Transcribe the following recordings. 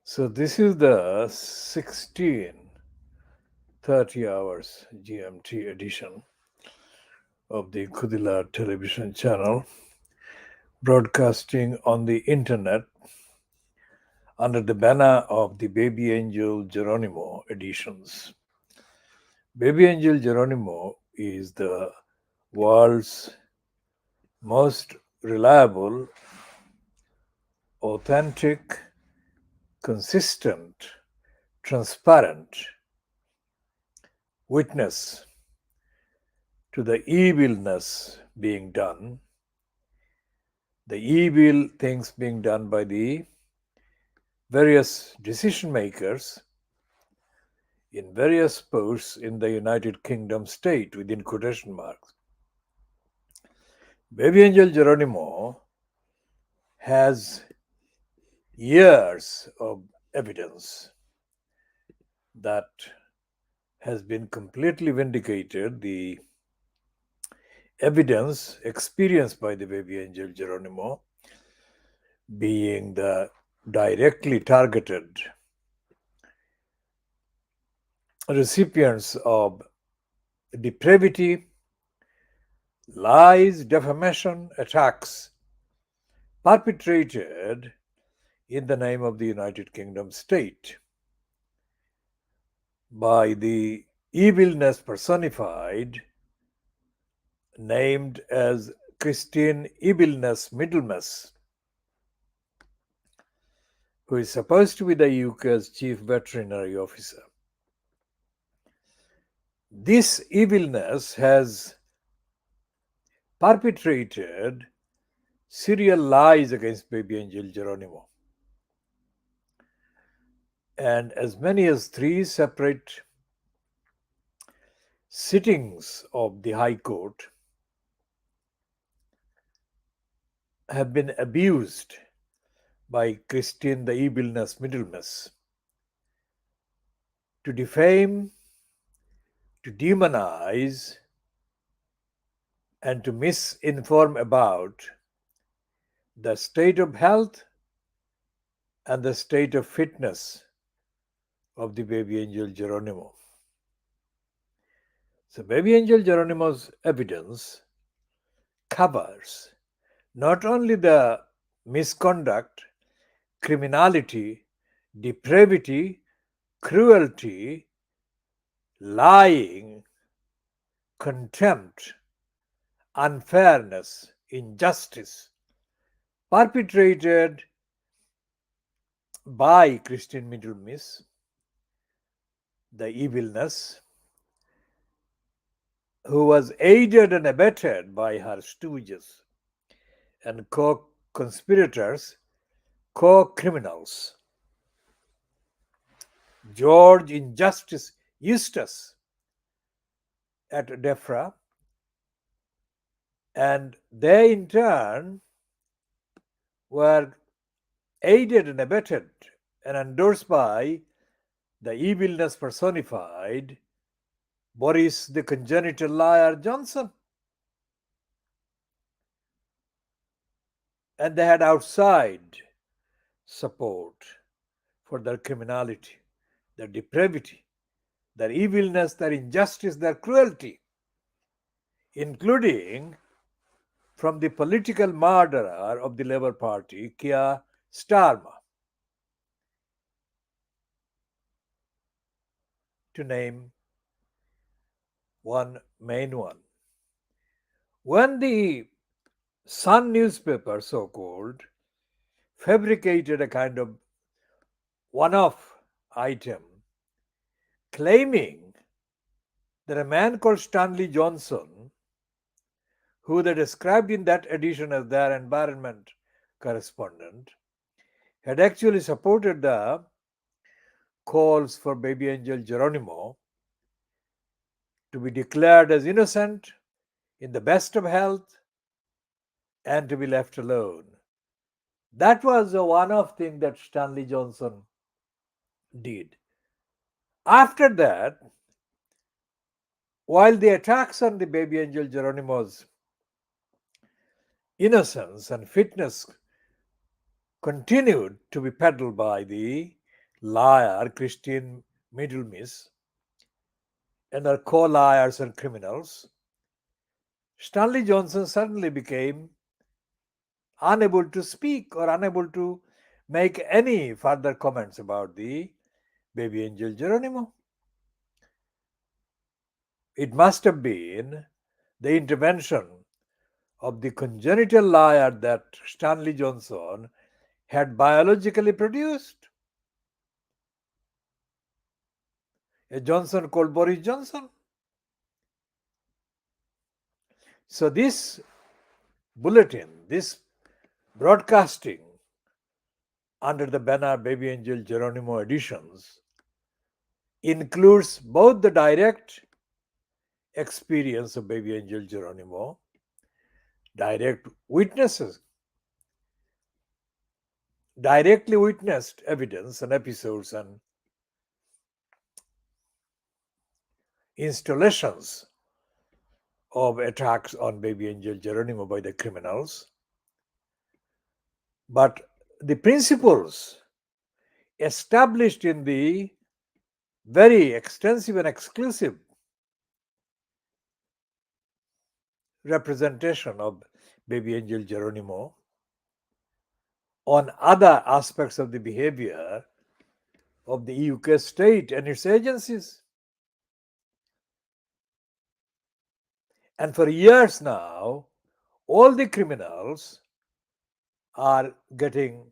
So this is the 16:30 hours GMT edition of the Kudila television channel, broadcasting on the internet under the banner of the Baby Angel Geronimo editions. Baby Angel Geronimo is the world's most reliable, authentic, consistent, transparent witness to the evilness being done, the evil things being done by the various decision makers in various posts in the United Kingdom state within quotation marks. Baby Angel Geronimo has years of evidence that has been completely vindicated. The evidence experienced by the Baby Angel Geronimo being the directly targeted recipients of depravity, lies, defamation, attacks perpetrated in the name of the United Kingdom state by the evilness personified, named as Christine Evilness Middlemiss, who is supposed to be the UK's chief veterinary officer. This evilness has perpetrated serial lies against Baby Angel Geronimo. And as many as 3 separate sittings of the High Court have been abused by Christine the Evilness Middlemiss to defame, to demonize, and to misinform about the state of health and the state of fitness of the Baby Angel Geronimo. So Baby Angel Geronimo's evidence covers not only the misconduct, criminality, depravity, cruelty, lying, contempt, unfairness, injustice perpetrated by Christine Middlemiss, the evilness, who was aided and abetted by her stooges and co-conspirators, co-criminals. George Injustice Eustace at DEFRA, and they in turn were aided and abetted and endorsed by the evilness personified, Boris the congenital liar Johnson. And they had outside support for their criminality, their depravity, their evilness, their injustice, their cruelty, including from the political murderer of the Labour Party, Keir Starmer, to name one main one. When the Sun newspaper, so called, fabricated a kind of one off item claiming that a man called Stanley Johnson, who they described in that edition as their environment correspondent, had actually supported the calls for Baby Angel Geronimo to be declared as innocent, in the best of health, and to be left alone. That was a one-off thing that Stanley Johnson did. After that, while the attacks on the Baby Angel Geronimo's innocence and fitness continued to be peddled by the liar, Christine Middlemiss, and her co-liars and criminals, Stanley Johnson suddenly became unable to speak or unable to make any further comments about the baby angel Geronimo. It must have been the intervention of the congenital liar that Stanley Johnson had biologically produced. A Johnson called Boris Johnson. So this bulletin, this broadcasting under the banner Baby Angel Geronimo editions includes both the direct experience of Baby Angel Geronimo, direct witnesses, directly witnessed evidence and episodes and installations of attacks on Baby Angel Geronimo by the criminals. But the principles established in the very extensive and exclusive representation of Baby Angel Geronimo on other aspects of the behavior of the UK state and its agencies. And for years now, all the criminals are getting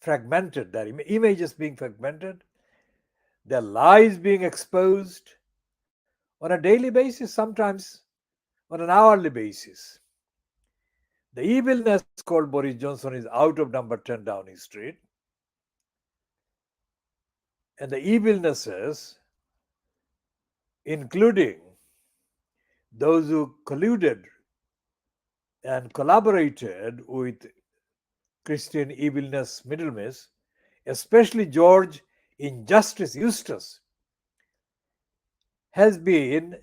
fragmented, their images being fragmented, their lies being exposed on a daily basis, sometimes on an hourly basis. The evilness called Boris Johnson is out of number 10 Downing Street. And the evilnesses, including those who colluded and collaborated with Christian evilness Middlemiss, especially George Injustice Eustace, has been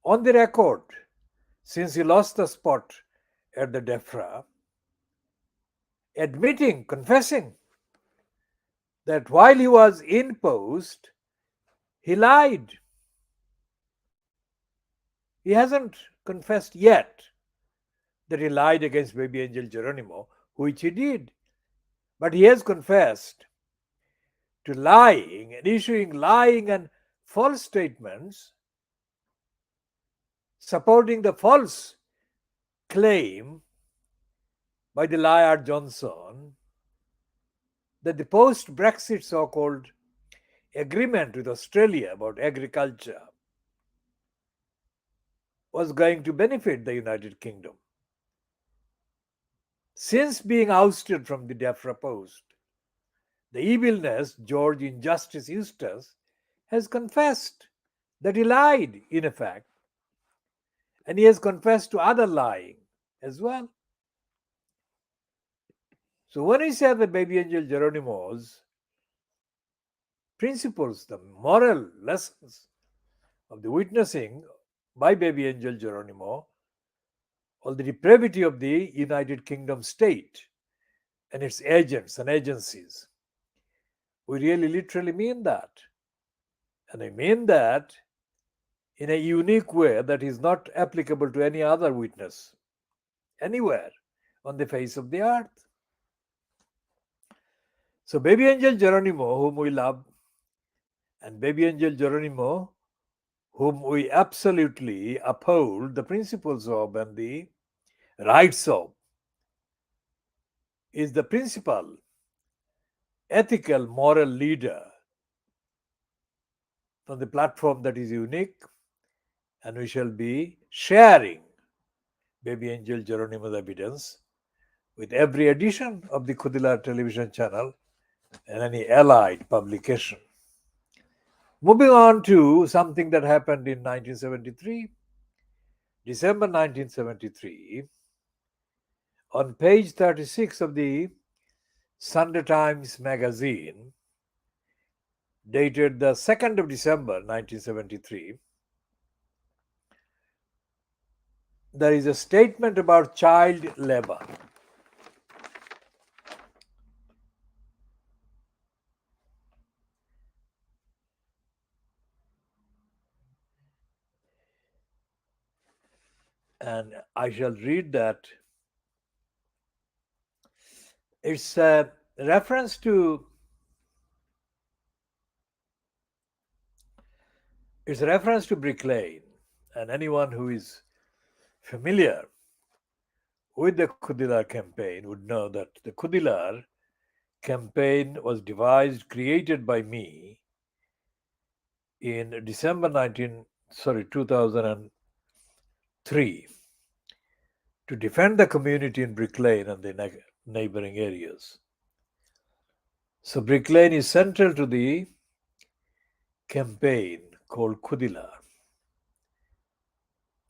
on the record since he lost the spot at the DEFRA, admitting, confessing that while he was in post, he lied. He hasn't confessed yet that he lied against Baby Angel Geronimo, which he did. But he has confessed to lying and issuing lying and false statements supporting the false claim by the liar Johnson that the post-Brexit so-called agreement with Australia about agriculture was going to benefit the United Kingdom. Since being ousted from the DEFRA post, the evilness George Injustice Eustace has confessed that he lied, in effect, and he has confessed to other lying as well. So when we say that Baby Angel Geronimo's principles, the moral lessons of the witnessing by Baby Angel Geronimo, or the depravity of the United Kingdom state and its agents and agencies, we really literally mean that. And I mean that in a unique way that is not applicable to any other witness anywhere on the face of the earth. So Baby Angel Geronimo, whom we love, and Baby Angel Geronimo, whom we absolutely uphold the principles of and the rights of, is the principal ethical moral leader from the platform that is unique, and we shall be sharing Baby Angel Geronimo's evidence with every edition of the Kudila television channel and any allied publication. Moving on to something that happened in 1973, December 1973, on page 36 of the Sunday Times magazine, dated the 2nd of December 1973, there is a statement about child labor. and I shall read that. It's a reference to Brick Lane, and anyone who is familiar with the Kudilar campaign would know that the Kudilar campaign was devised, created by me in December 2003 to defend the community in Brick Lane and the neighboring areas. So Brick Lane is central to the campaign called Kudila.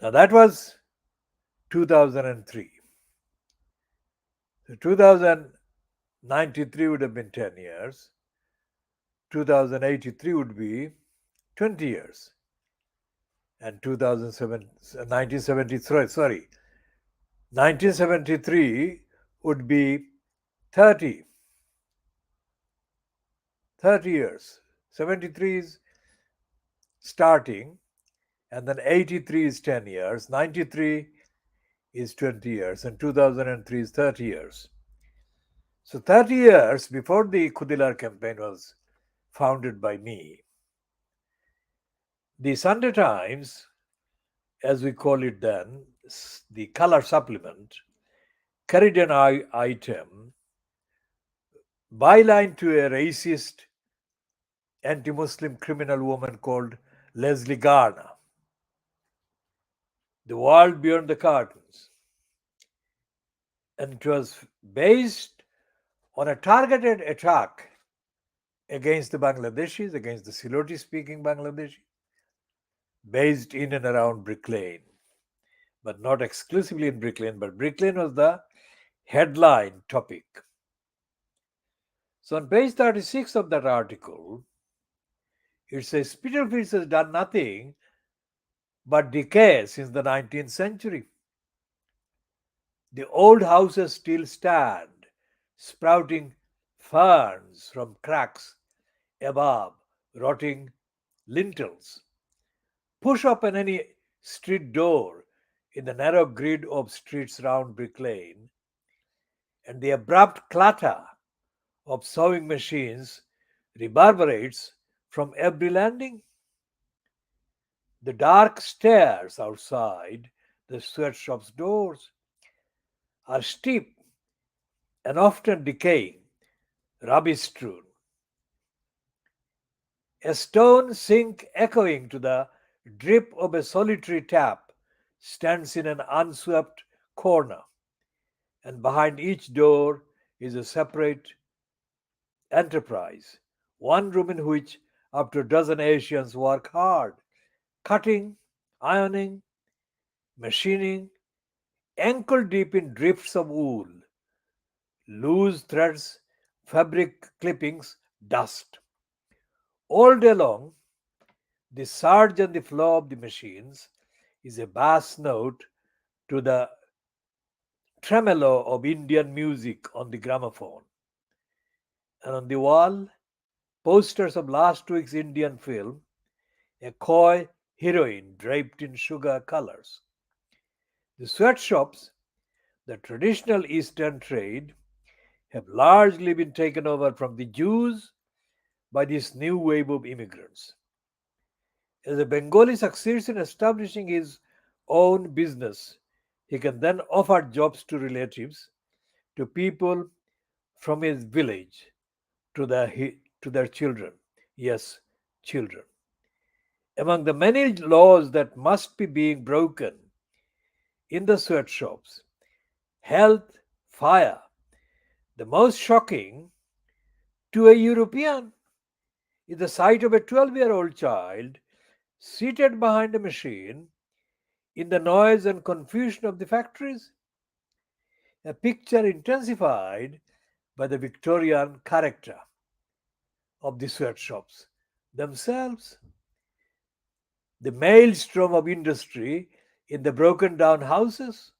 Now that was 2003. So 2093 would have been 10 years. 2083 would be 20 years. And 1973 would be 30 years. 73 is starting, and then 83 is 10 years, 93 is 20 years, and 2003 is 30 years. So 30 years before the Kudilar campaign was founded by me, the Sunday Times, as we call it then, the color supplement, carried an item byline to a racist anti-Muslim criminal woman called Leslie Garner. The World Beyond the Curtains. And it was based on a targeted attack against the Bangladeshis, against the Siloti speaking Bangladeshi, based in and around Brick Lane, but not exclusively in Brick Lane, but Brick Lane was the headline topic. So on page 36 of that article, it says Spitalfields has done nothing but decay since the 19th century. The old houses still stand, sprouting ferns from cracks above rotting lintels. Push open any street door in the narrow grid of streets round Brick Lane, and the abrupt clatter of sewing machines reverberates from every landing. The dark stairs outside the sweatshop's doors are steep and often decaying, rubbish strewn. A stone sink echoing to the drip of a solitary tap stands in an unswept corner, and behind each door is a separate enterprise, one room in which up to a dozen Asians work hard, cutting, ironing, machining, ankle deep in drifts of wool, loose threads, fabric clippings, dust. All day long, the surge and the flow of the machines is a bass note to the tremolo of Indian music on the gramophone. And on the wall, posters of last week's Indian film, a coy heroine draped in sugar colors. The sweatshops, the traditional Eastern trade, have largely been taken over from the Jews by this new wave of immigrants. As a Bengali succeeds in establishing his own business, he can then offer jobs to relatives, to people from his village, to their children. Yes, children. Among the many laws that must be being broken in the sweatshops, health, fire, the most shocking to a European is the sight of a 12-year-old child seated behind a machine in the noise and confusion of the factories. A picture intensified by the Victorian character of the sweatshops themselves. The maelstrom of industry in the broken down houses,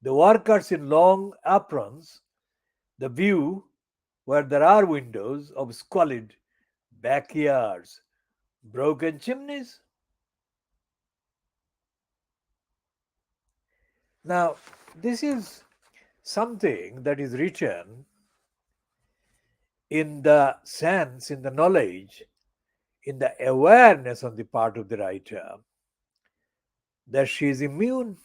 the workers in long aprons, the view where there are windows of squalid backyards, broken chimneys. Now, this is something that is written in the sense, in the knowledge, in the awareness on the part of the writer that she is immune.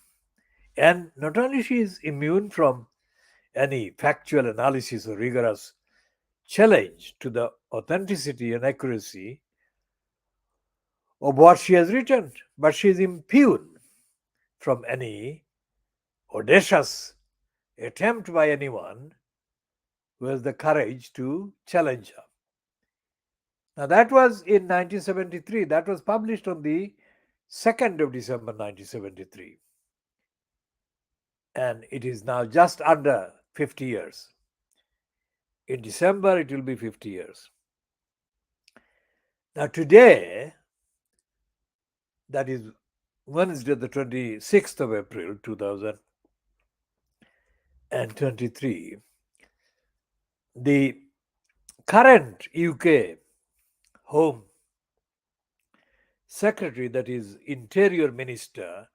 And not only she is immune from any factual analysis or rigorous challenge to the authenticity and accuracy of what she has written, but she is immune from any audacious attempt by anyone who has the courage to challenge her. Now, that was in 1973. That was published on the 2nd of December 1973. And it is now just under 50 years. In December, it will be 50 years. Now, today, that is Wednesday, the 26th of April, 2023, the current UK Home Secretary, that is Interior Minister,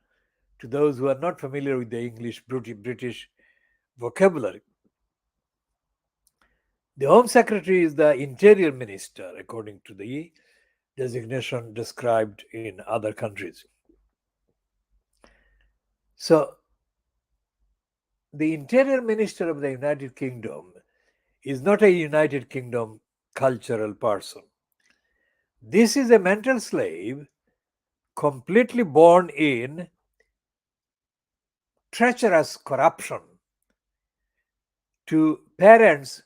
to those who are not familiar with the English British vocabulary, the Home Secretary is the Interior Minister, according to the designation described in other countries. So, the Interior Minister of the United Kingdom is not a United Kingdom cultural person. This is a mental slave completely born in treacherous corruption to parents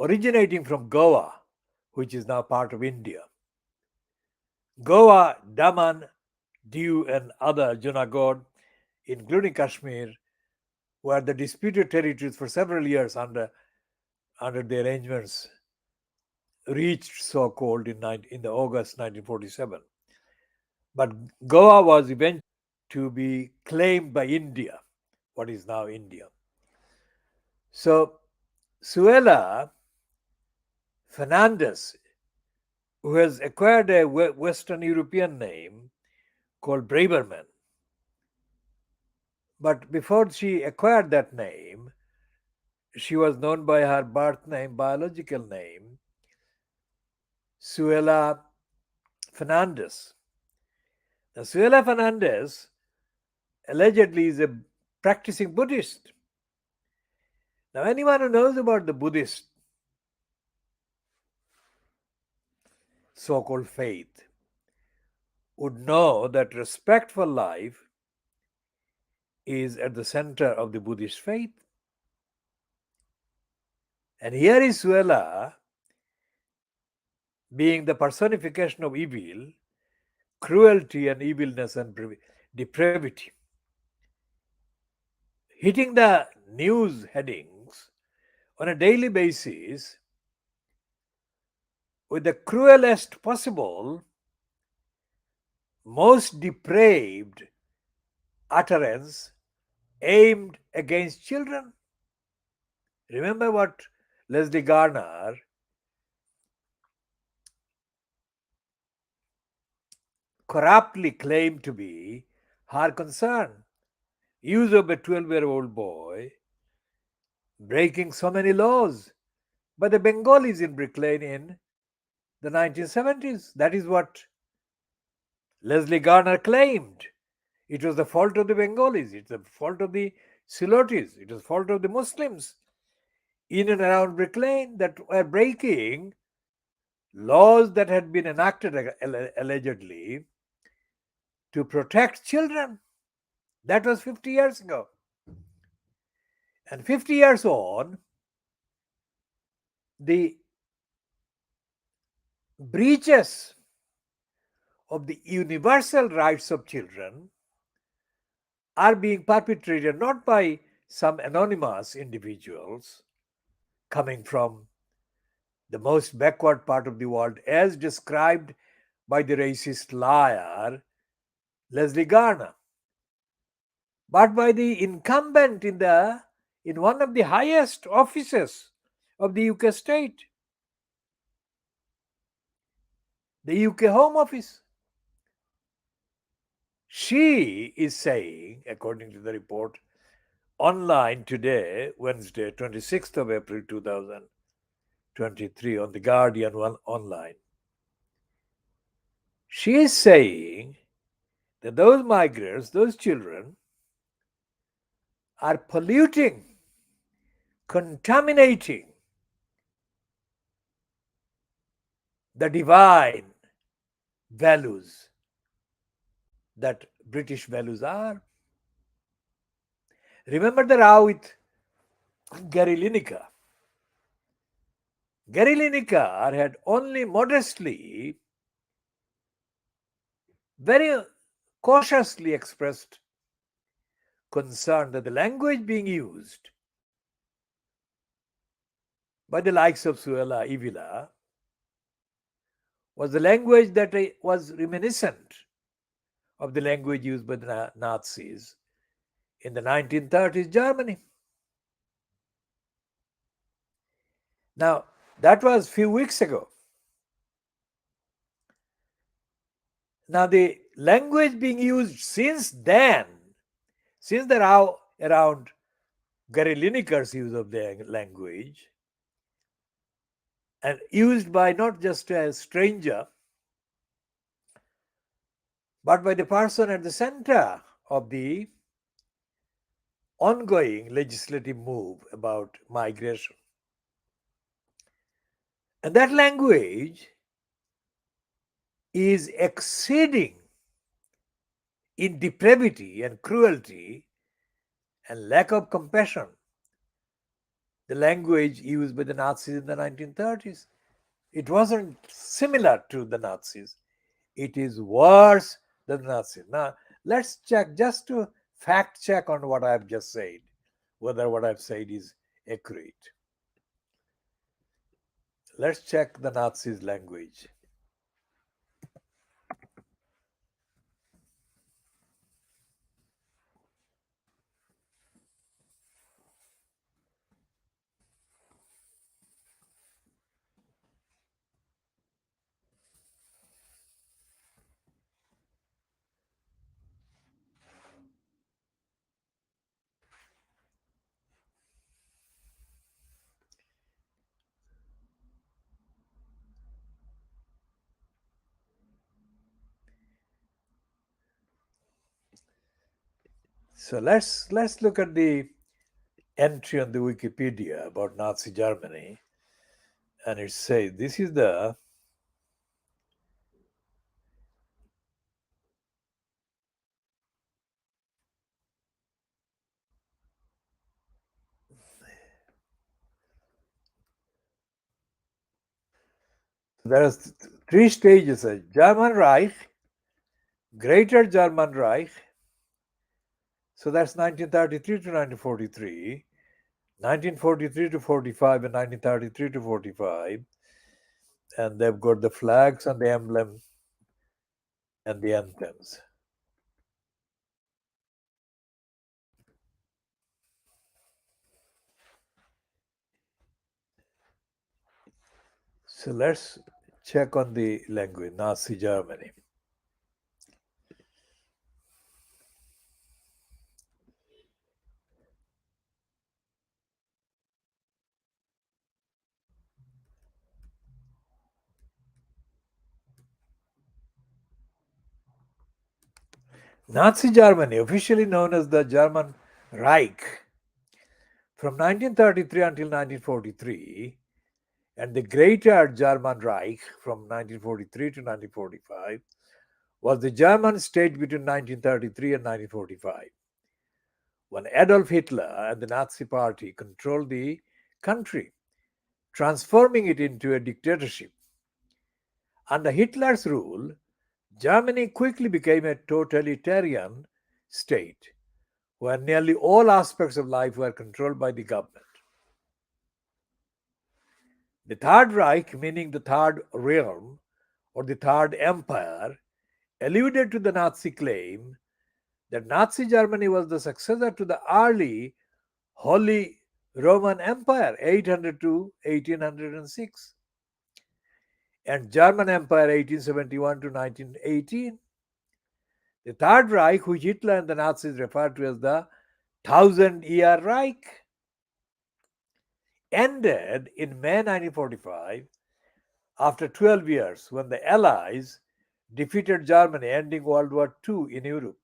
originating from Goa, which is now part of India. Goa, Daman, Diu, and other Junagadh, including Kashmir, were the disputed territories for several years under the arrangements reached so-called in the August 1947. But Goa was eventually to be claimed by India, what is now India. So Suella Fernandez, who has acquired a Western European name called Braverman, but before she acquired that name, she was known by her birth name, biological name, Suella Fernandez. Now, Suella Fernandez allegedly is a practicing Buddhist. Now, anyone who knows about the Buddhist so-called faith would know that respect for life is at the center of the Buddhist faith. And here is Suella being the personification of evil, cruelty and evilness and depravity, hitting the news headings on a daily basis with the cruelest possible, most depraved utterance aimed against children. Remember what Leslie Garner corruptly claimed to be her concern. Use of a 12-year-old boy breaking so many laws by the Bengalis in Brick Lane in the 1970s. That is what Leslie Garner claimed. It was the fault of the Bengalis, it's the fault of the Silotis, it was the fault of the Muslims in and around Brick Lane that were breaking laws that had been enacted allegedly to protect children. That was 50 years ago. And 50 years on, the breaches of the universal rights of children are being perpetrated not by some anonymous individuals coming from the most backward part of the world, as described by the racist liar Leslie Garner, but by the incumbent in one of the highest offices of the UK state, the UK Home Office. She is saying, according to the report online today, Wednesday, 26th of April 2023, on The Guardian online. She is saying that those migrants, those children, are polluting, contaminating the divine values that British values are. Remember the row with Gary Lineker. Gary Lineker had only modestly, very cautiously expressed concern that the language being used by the likes of Suella Ivila was the language that was reminiscent of the language used by the Nazis in the 1930s Germany. Now, that was a few weeks ago. Now, the language being used since then, since the row around Gary Lineker's use of the language, and used by not just a stranger, but by the person at the center of the ongoing legislative move about migration. And that language is exceeding in depravity and cruelty and lack of compassion the language used by the Nazis in the 1930s. It wasn't similar to the Nazis. It is worse than the Nazis. Now, let's check just to fact check on what I've just said, whether what I've said is accurate. Let's check the Nazis' language. So let's look at the entry on the Wikipedia about Nazi Germany, and it says this is the there are three stages: German Reich, Greater German Reich. So that's 1933 to 1943, 1943 to 45, and 1933 to 45. And they've got the flags and the emblem and the anthems. So let's check on the language, Nazi Germany. Nazi Germany, officially known as the German Reich, from 1933 until 1943, and the Greater German Reich from 1943 to 1945, was the German state between 1933 and 1945, when Adolf Hitler and the Nazi Party controlled the country, transforming it into a dictatorship. Under Hitler's rule, Germany quickly became a totalitarian state where nearly all aspects of life were controlled by the government. The Third Reich, meaning the Third Realm or the Third Empire, alluded to the Nazi claim that Nazi Germany was the successor to the early Holy Roman Empire, 800 to 1806, and German Empire, 1871 to 1918. The Third Reich, which Hitler and the Nazis referred to as the Thousand Year Reich ended in May 1945 after 12 years when the Allies defeated Germany, ending World War II in Europe.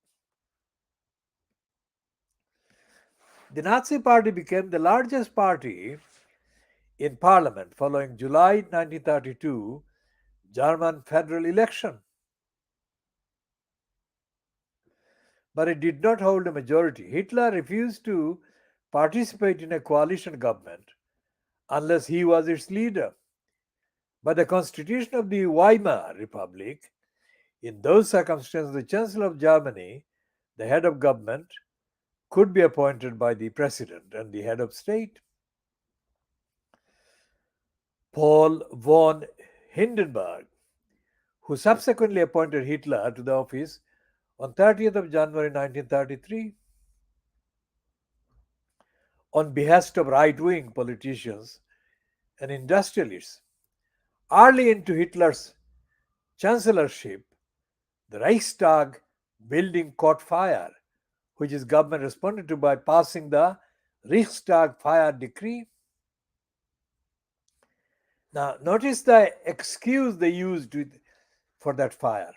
The Nazi Party became the largest party in parliament following July 1932 German federal election, but it did not hold a majority. Hitler refused to participate in a coalition government unless he was its leader. By the constitution of the Weimar Republic, in those circumstances, the Chancellor of Germany, the head of government, could be appointed by the president and the head of state. Paul von Hindenburg, who subsequently appointed Hitler to the office on 30th of January 1933 on behest of right-wing politicians and industrialists. Early into Hitler's chancellorship, the Reichstag building caught fire, which his government responded to by passing the Reichstag Fire Decree. Now, notice the excuse they used for that fire,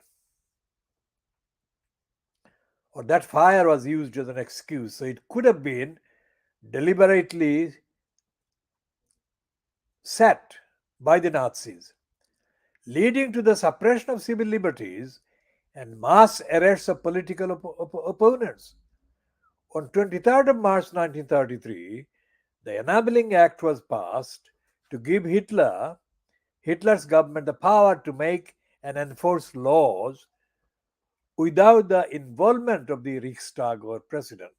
or that fire was used as an excuse. So it could have been deliberately set by the Nazis, leading to the suppression of civil liberties and mass arrests of political opponents. On 23rd of March 1933, the Enabling Act was passed to give Hitler's government the power to make and enforce laws without the involvement of the Reichstag or president.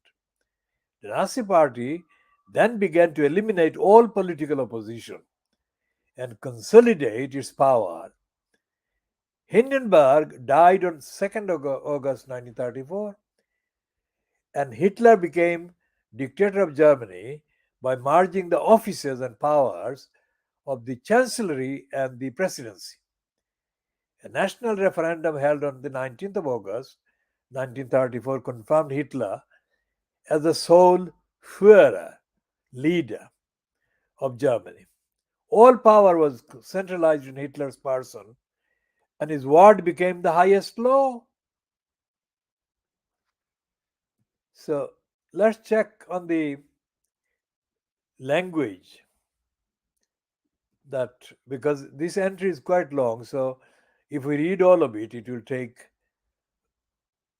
The Nazi Party then began to eliminate all political opposition and consolidate its power. Hindenburg died on 2nd of August 1934, and Hitler became dictator of Germany by merging the offices and powers of the chancellery and the presidency. A national referendum held on the 19th of August 1934 confirmed Hitler as the sole Führer, leader of Germany. All power was centralized in Hitler's person, and his word became the highest law. So let's check on the language, that because this entry is quite long. So if we read all of it, it will take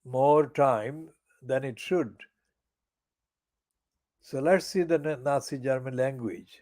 more time than it should. So let's see the Nazi German language.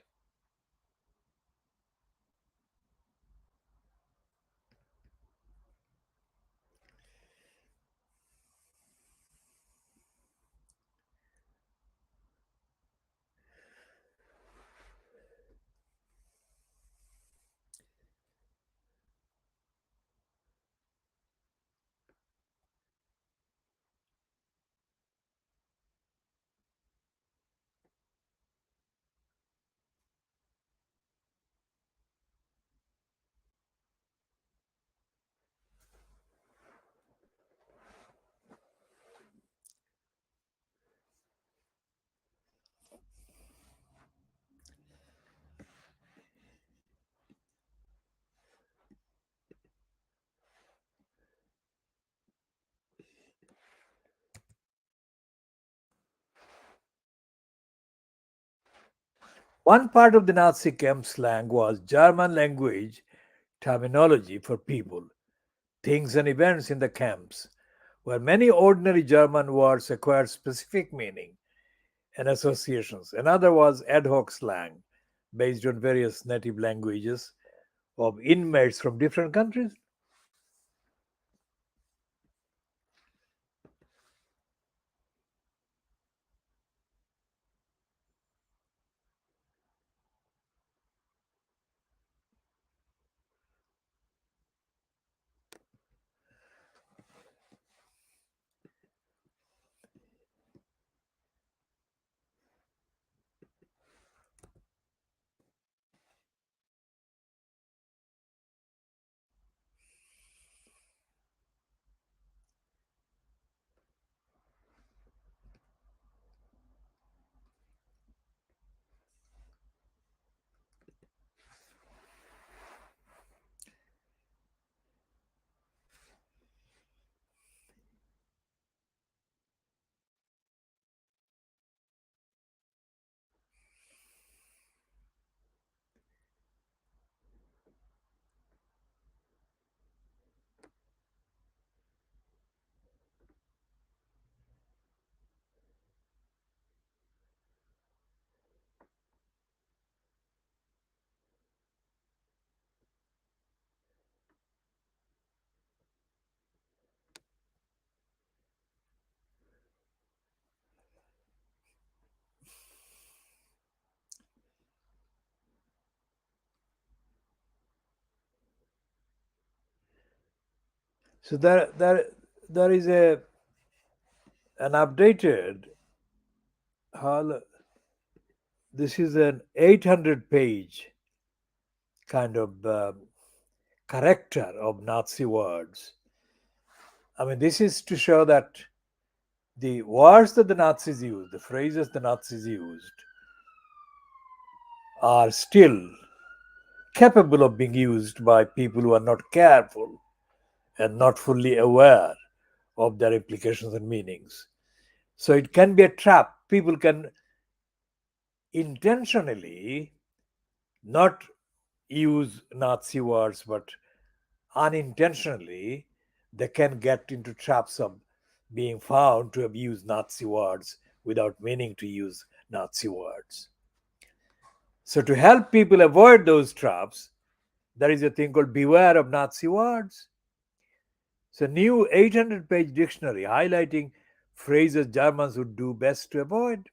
One part of the Nazi camp slang was German language terminology for people, things, and events in the camps, where many ordinary German words acquired specific meaning and associations. Another was ad hoc slang, based on various native languages of inmates from different countries. So there is an updated hol- this is an 800 page kind of corrector of Nazi words. I mean, this is to show that the words that the Nazis used, the phrases the Nazis used, are still capable of being used by people who are not careful and not fully aware of their implications and meanings. So it can be a trap. People can intentionally not use Nazi words, but unintentionally they can get into traps of being found to have used Nazi words without meaning to use Nazi words. So, to help people avoid those traps, there is a thing called Beware of Nazi Words. It's a new 800-page dictionary highlighting phrases Germans would do best to avoid.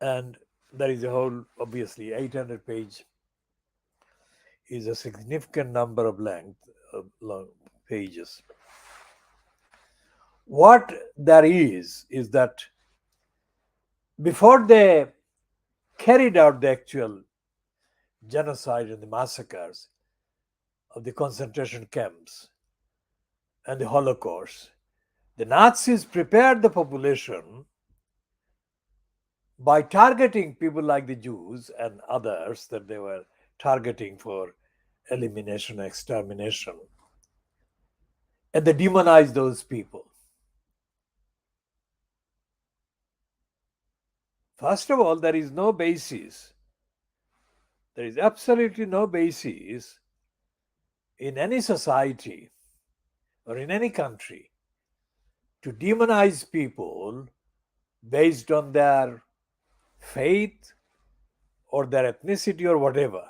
And there is a whole, obviously, 800 page is a significant number of length of long pages. What there is that before they carried out the actual genocide and the massacres of the concentration camps and the Holocaust, the Nazis prepared the population by targeting people like the Jews and others that they were targeting for elimination, extermination, and they demonized those people. First of all, there is no basis, there is absolutely no basis in any society or in any country to demonize people based on their faith or their ethnicity or whatever.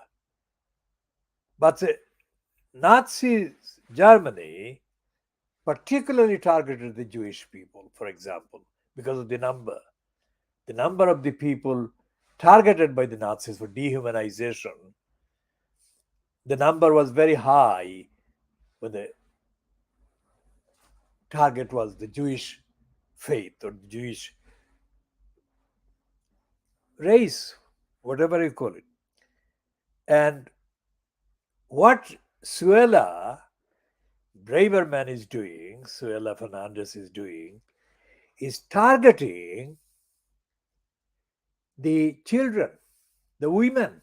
But Nazi Germany particularly targeted the Jewish people, for example, because of the number. The number of the people targeted by the Nazis for dehumanization, the number was very high when the target was the Jewish faith or the Jewish race, whatever you call it. And what Suella Braverman is doing, Suella Fernandez is doing, is targeting the children, the women,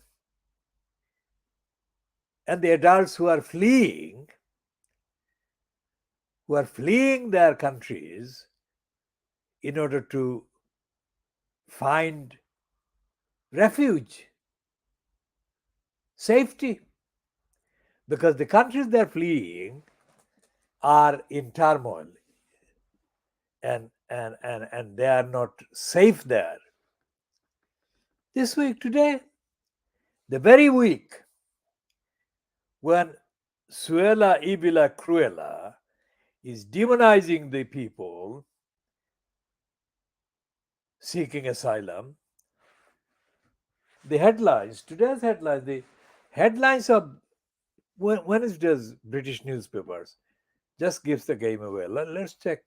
and the adults who are fleeing their countries in order to find refuge, safety, because the countries they're fleeing are in turmoil and they are not safe there. This week, today, the very week when Suella Ibila Cruella is demonizing the people seeking asylum, the headlines, today's headlines, the headlines of when it does British newspapers just gives the game away. Let's check.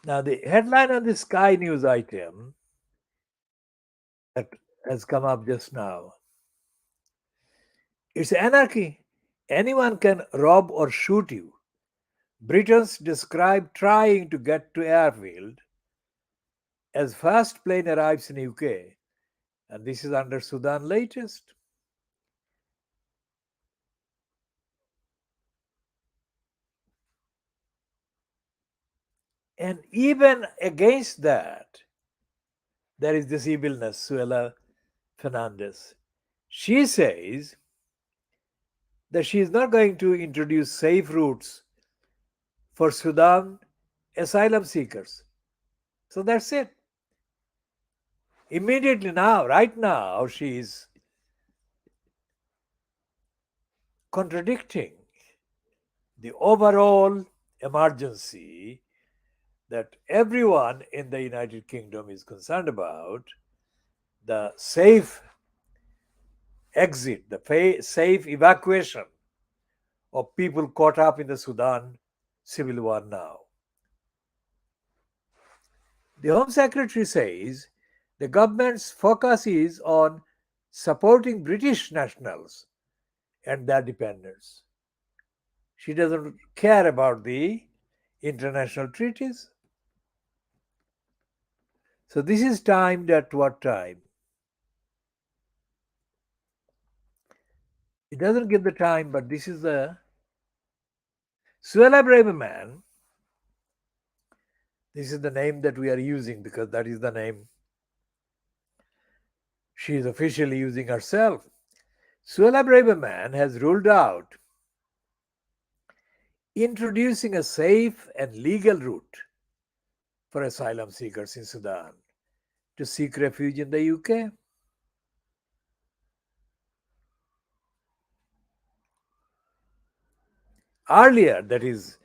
Now, the headline on the Sky News item that has come up just now, it's anarchy. Anyone can rob or shoot you. Britons describe trying to get to airfield as first plane arrives in UK, and this is under Sudan latest. And even against that, there is this evilness, Suella Fernandez. She says that she is not going to introduce safe routes for Sudan asylum seekers. So that's it. Immediately now, right now, she is contradicting the overall emergency that everyone in the United Kingdom is concerned about, the safe exit, the safe evacuation of people caught up in the Sudan civil war now. The Home Secretary says the government's focus is on supporting British nationals and their dependents. She doesn't care about the international treaties. So this is timed at what time? It doesn't give the time, but this is the Suella Braverman. This is the name that we are using because that is the name she is officially using herself. Suella Braverman has ruled out introducing a safe and legal route for asylum seekers in Sudan to seek refuge in the UK. Earlier, that is,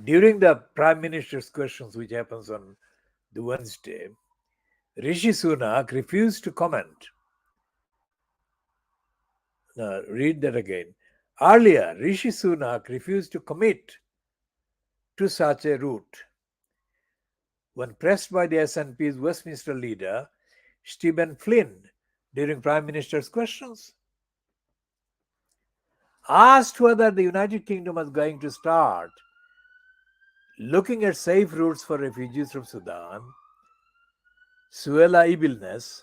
during the Prime Minister's questions, which happens on the Wednesday, Rishi Sunak refused to comment. Now, read that again. Earlier, Rishi Sunak refused to commit to such a route. When pressed by the SNP's Westminster leader, Stephen Flynn, during Prime Minister's questions, asked whether the United Kingdom was going to start looking at safe routes for refugees from Sudan, Suella Ibilnes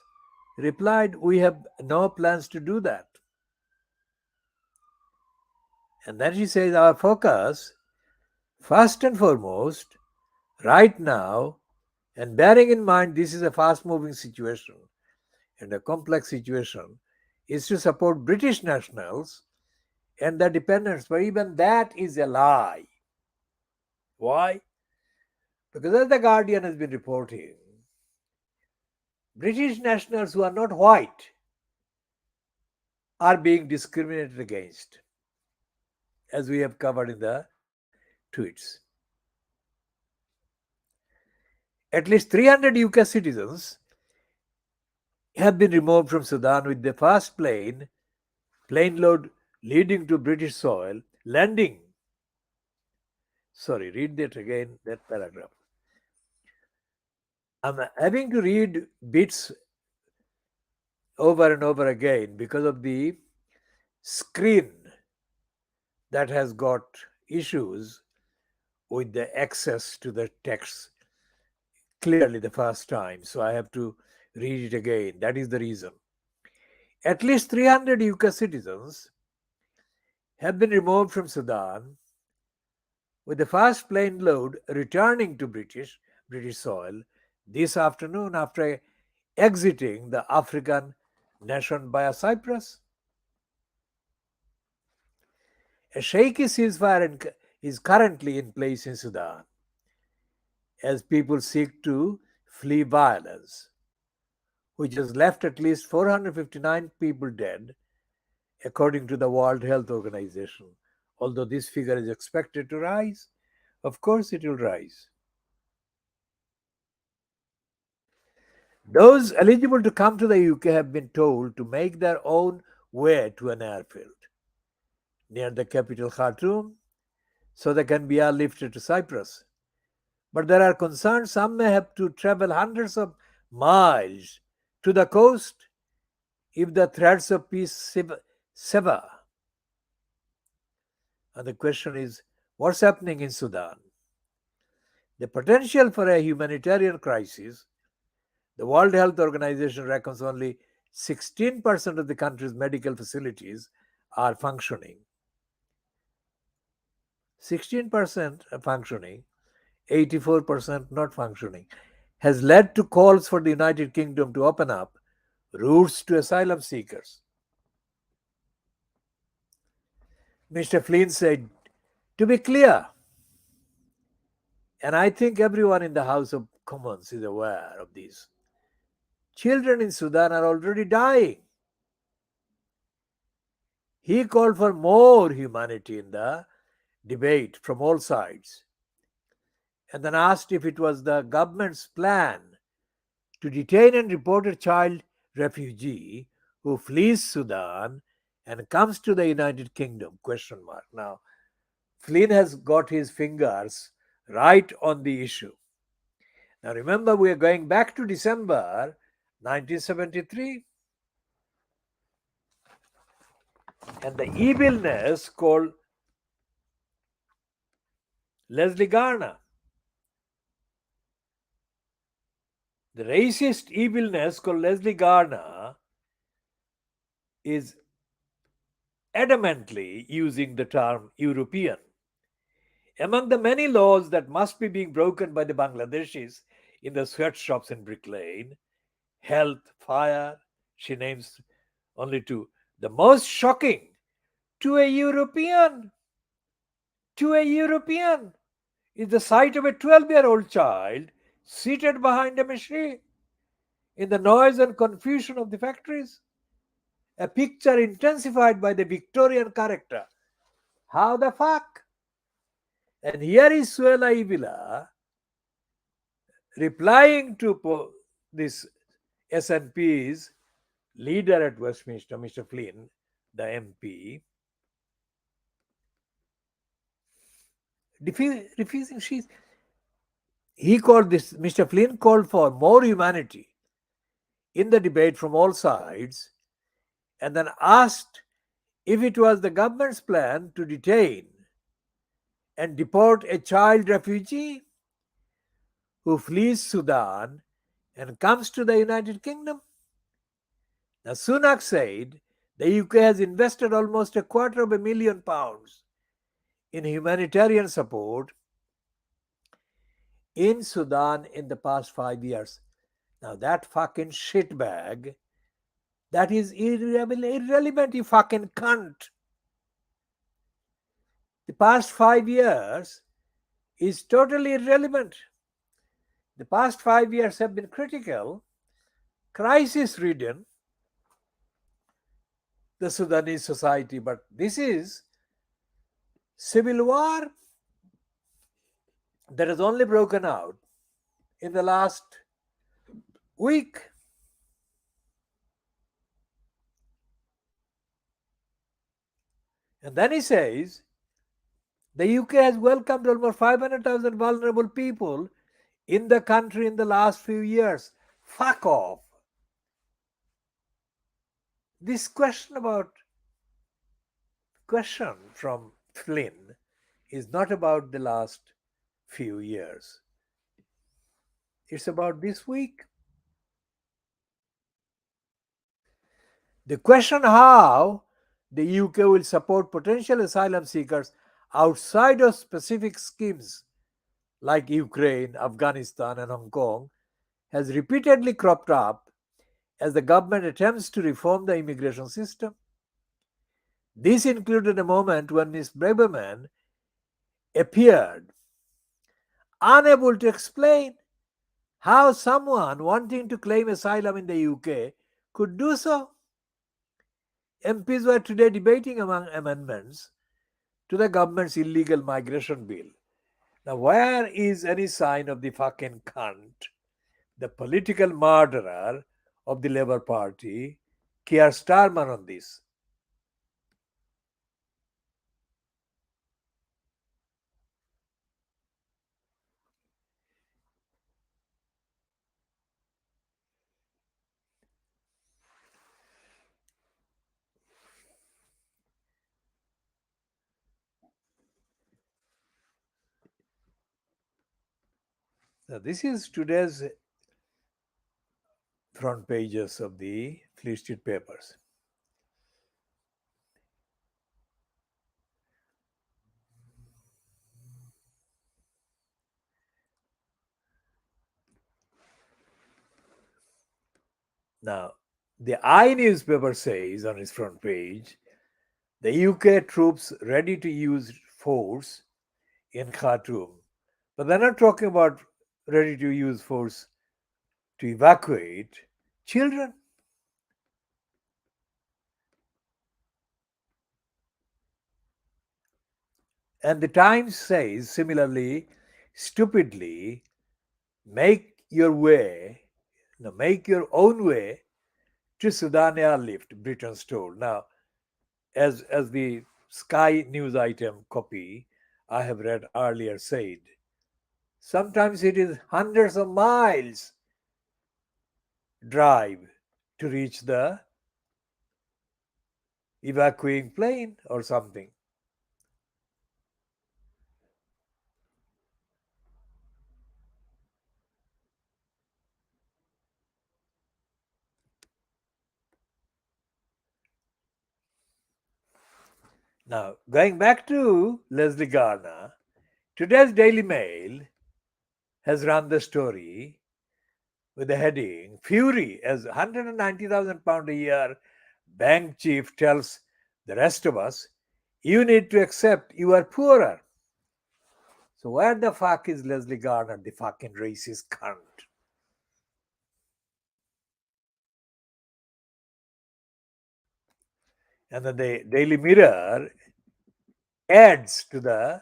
replied, "We have no plans to do that." And then she says, "Our focus, first and foremost, right now, and bearing in mind this is a fast moving situation and a complex situation, is to support British nationals and their dependents." But even that is a lie. Why? Because as the Guardian has been reporting, British nationals who are not white are being discriminated against, as we have covered in the tweets. At least 300 UK citizens have been removed from Sudan with the first plane load leading to British soil landing. Sorry, read that again, that paragraph. I'm having to read bits over and over again because of the screen that has got issues with the access to the text clearly the first time. So I have to read it again. That is the reason. At least 300 UK citizens have been removed from Sudan with the first plane load returning to British soil this afternoon after exiting the African nation via Cyprus. A shaky ceasefire is currently in place in Sudan as people seek to flee violence, which has left at least 459 people dead, according to the World Health Organization. Although this figure is expected to rise, of course it will rise. Those eligible to come to the UK have been told to make their own way to an airfield near the capital Khartoum so they can be airlifted to Cyprus. But there are concerns some may have to travel hundreds of miles to the coast if the threats of peace sever. And the question is, what's happening in Sudan? The potential for a humanitarian crisis, the World Health Organization reckons only 16% of the country's medical facilities are functioning. 16% are functioning, 84% not functioning, has led to calls for the United Kingdom to open up routes to asylum seekers. Mr. Flynn said, "To be clear, and I think everyone in the House of Commons is aware of this, children in Sudan are already dying. He called for more humanity in the debate from all sides, and then asked if it was the government's plan to detain and report a child refugee who flees Sudan and comes to the United Kingdom. Question mark. Now, Flynn has got his fingers right on the issue. Now, remember, we are going back to December 1973, and the evilness called Leslie Garner. The racist evilness called Leslie Garner is adamantly using the term European. Among the many laws that must be being broken by the Bangladeshis in the sweatshops in Brick Lane, health, fire, she names only two. The most shocking to a European, to a European, is the sight of a 12-year-old child seated behind a machine in the noise and confusion of the factories. A picture intensified by the Victorian character. How the fuck? And here is Suella Ivila replying to this SNP's leader at Westminster, Mr. Flynn, the MP, refusing. He called this, Mr. Flynn called for more humanity in the debate from all sides, and then asked if it was the government's plan to detain and deport a child refugee who flees Sudan and comes to the United Kingdom. Now, Sunak said the UK has invested almost £250,000 in humanitarian support in Sudan in the past 5 years. Now, that fucking shitbag, that is irrelevant, you fucking cunt. The past 5 years is totally irrelevant. The past 5 years have been critical, crisis ridden, the Sudanese society, but this is civil war that has only broken out in the last week. And then he says the UK has welcomed almost 500,000 vulnerable people in the country in the last few years. Fuck off. This question from Flynn is not about the last few years. It's about this week. The question how the UK will support potential asylum seekers outside of specific schemes like Ukraine, Afghanistan, and Hong Kong has repeatedly cropped up as the government attempts to reform the immigration system. This included a moment when Ms. Braverman appeared unable to explain how someone wanting to claim asylum in the UK could do so. MPs were today debating among amendments to the government's illegal migration bill. Now, where is any sign of the fucking cunt, the political murderer of the Labour Party, Keir Starmer, on this? Now, this is today's front pages of the Fleet Street papers. Now, the I newspaper says on its front page, the UK troops ready to use force in Khartoum. But they're not talking about ready to use force to evacuate children. And the Times says similarly, stupidly, make your way, no, make your own way to Sudan airlift, Britain's told. Now, as the Sky News item copy I have read earlier said, sometimes it is hundreds of miles drive to reach the evacuating plane or something. Now, going back to Leslie Garner, today's Daily Mail has run the story with the heading Fury as £190,000 a year bank chief tells the rest of us, you need to accept you are poorer. So, where the fuck is Leslie Garner, the fucking racist cunt? And then the Daily Mirror adds to the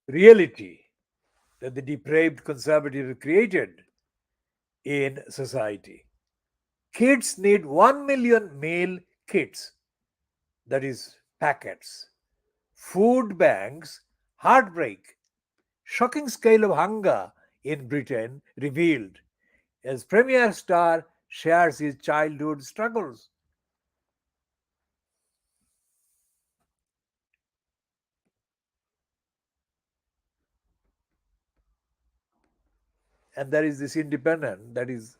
reality that the depraved conservatives created in society. Kids need 1 million meal kits, that is, packets. Food banks, heartbreak. Shocking scale of hunger in Britain revealed as Premier Star shares his childhood struggles. And there is this independent that is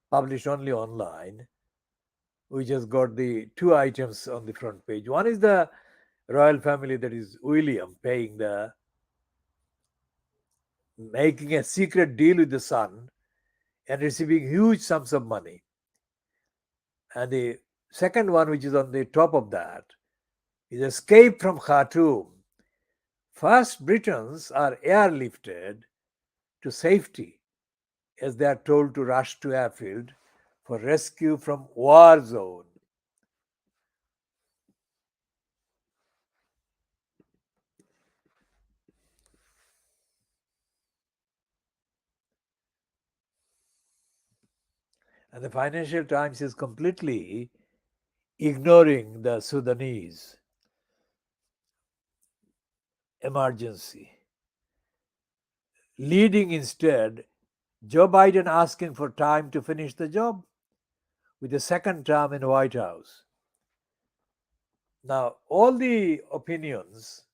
published only online, which has got the two items on the front page. One is the royal family, that is William, paying the making a secret deal with the son and receiving huge sums of money. And the second one, which is on the top of that, is escape from Khartoum. First, Britons are airlifted to safety as they are told to rush to airfield for rescue from war zone. And the Financial Times is completely ignoring the Sudanese emergency, leading instead Joe Biden asking for time to finish the job with a second term in White House. Now, all the opinions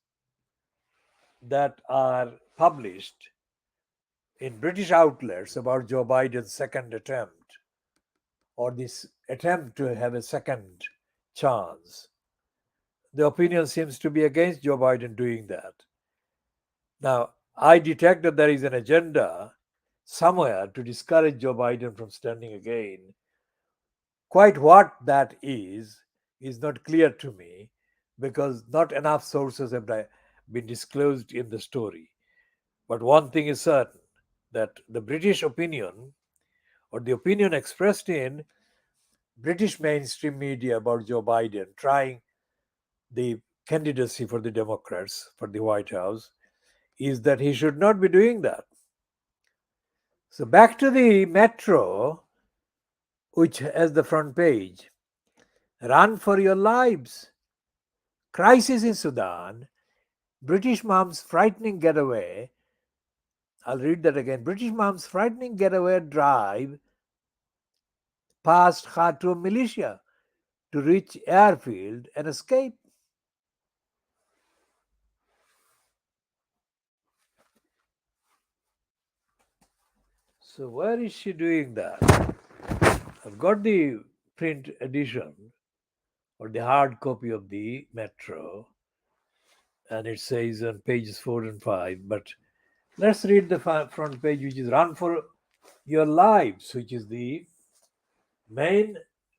that are published in British outlets about Joe Biden's second attempt or this attempt to have a second chance, the opinion seems to be against Joe Biden doing that. Now, I detect that there is an agenda somewhere to discourage Joe Biden from standing again. Quite what that is not clear to me because not enough sources have been disclosed in the story. But one thing is certain, that the British opinion or the opinion expressed in British mainstream media about Joe Biden trying the candidacy for the Democrats for the White House is that he should not be doing that. So back to the Metro, which has the front page. Run for your lives. Crisis in Sudan. British mom's frightening getaway. I'll read that again. British mom's frightening getaway drive past Khartoum militia to reach airfield and escape. So where is she doing that? I've got the print edition or the hard copy of the Metro, and it says on pages 4 and 5. But let's read the front page, which is Run for Your Lives, which is the main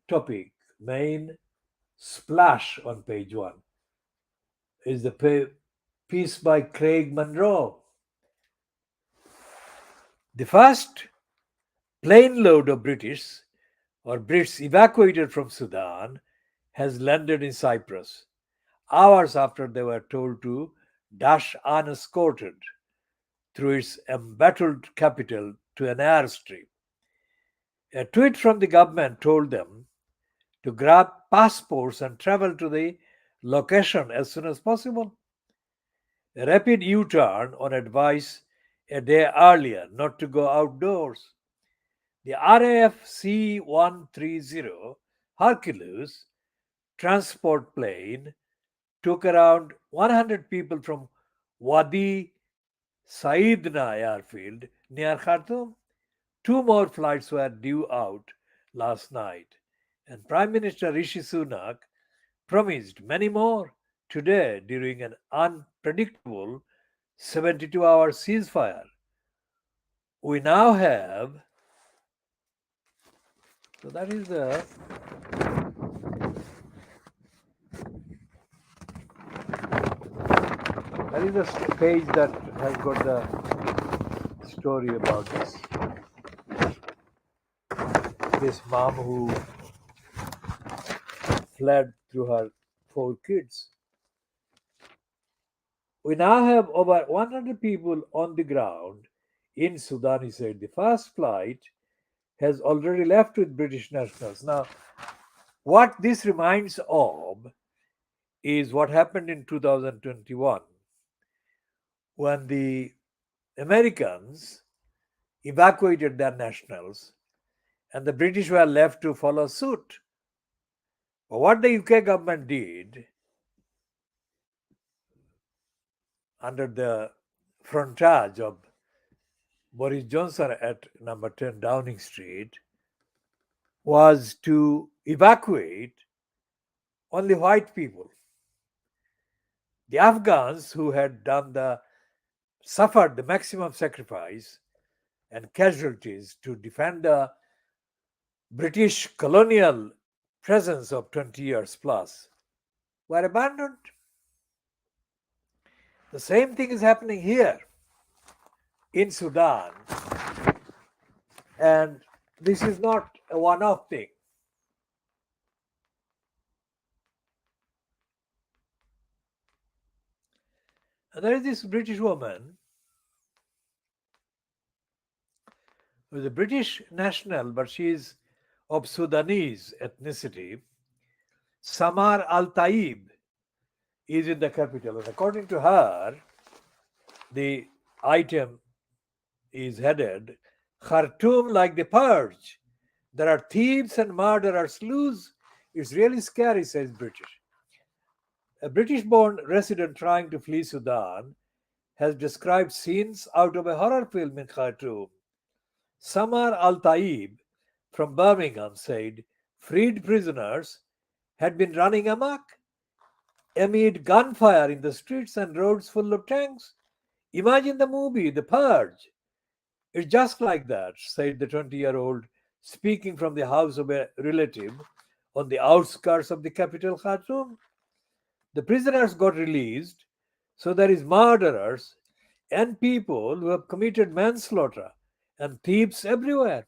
topic, main splash on page 1. Is the piece by Craig Monroe. The first plane load of British or Brits evacuated from Sudan has landed in Cyprus hours after they were told to dash unescorted through its embattled capital to an airstrip. A tweet from the government told them to grab passports and travel to the location as soon as possible. A rapid U turn on advice a day earlier not to go outdoors. The RAF C 130 Hercules transport plane took around 100 people from Wadi Saidna airfield near Khartoum. Two more flights were due out last night, and Prime Minister Rishi Sunak promised many more today during an unpredictable 72-hour ceasefire. We now have, so that is the page that has got the story about this mom who fled through her four kids. We now have over 100 people on the ground in Sudan, he said. The first flight has already left with British nationals. Now, what this reminds of is what happened in 2021 when the Americans evacuated their nationals and the British were left to follow suit. But what the UK government did under the frontage of Boris Johnson at number 10 Downing Street was to evacuate only white people. The Afghans who had suffered the maximum sacrifice and casualties to defend the British colonial presence of 20 years plus were abandoned. The same thing is happening here in Sudan, and this is not a one-off thing. And there is this British woman who is a British national, but she is of Sudanese ethnicity. Samar Al Taib is in the capital, and according to her, the item is headed Khartoum like the purge. There are thieves and murderers loose. It's really scary, says British. A British-born resident trying to flee Sudan has described scenes out of a horror film in Khartoum. Samar Al Taib from Birmingham said freed prisoners had been running amok amid gunfire in the streets and roads full of tanks. Imagine the movie, The Purge. It's just like that, said the 20-year-old, speaking from the house of a relative on the outskirts of the capital, Khartoum. The prisoners got released, so there is murderers and people who have committed manslaughter and thieves everywhere.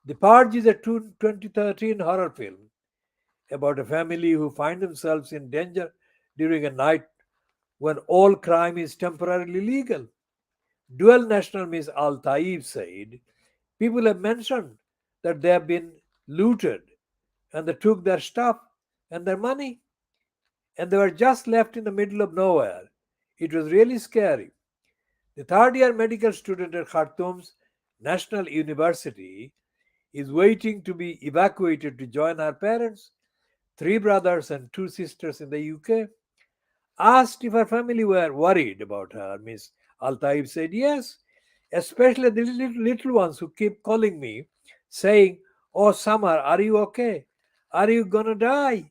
The Purge is a 2013 horror film about a family who find themselves in danger during a night when all crime is temporarily legal. Dual national Ms. Al Taib said, people have mentioned that they have been looted and they took their stuff and their money and they were just left in the middle of nowhere. It was really scary. The third-year medical student at Khartoum's National University is waiting to be evacuated to join her parents, three brothers and two sisters in the UK. Asked if her family were worried about her, Miss Al Taib said yes, especially the little ones who keep calling me saying, oh, Samar, are you okay? Are you gonna die?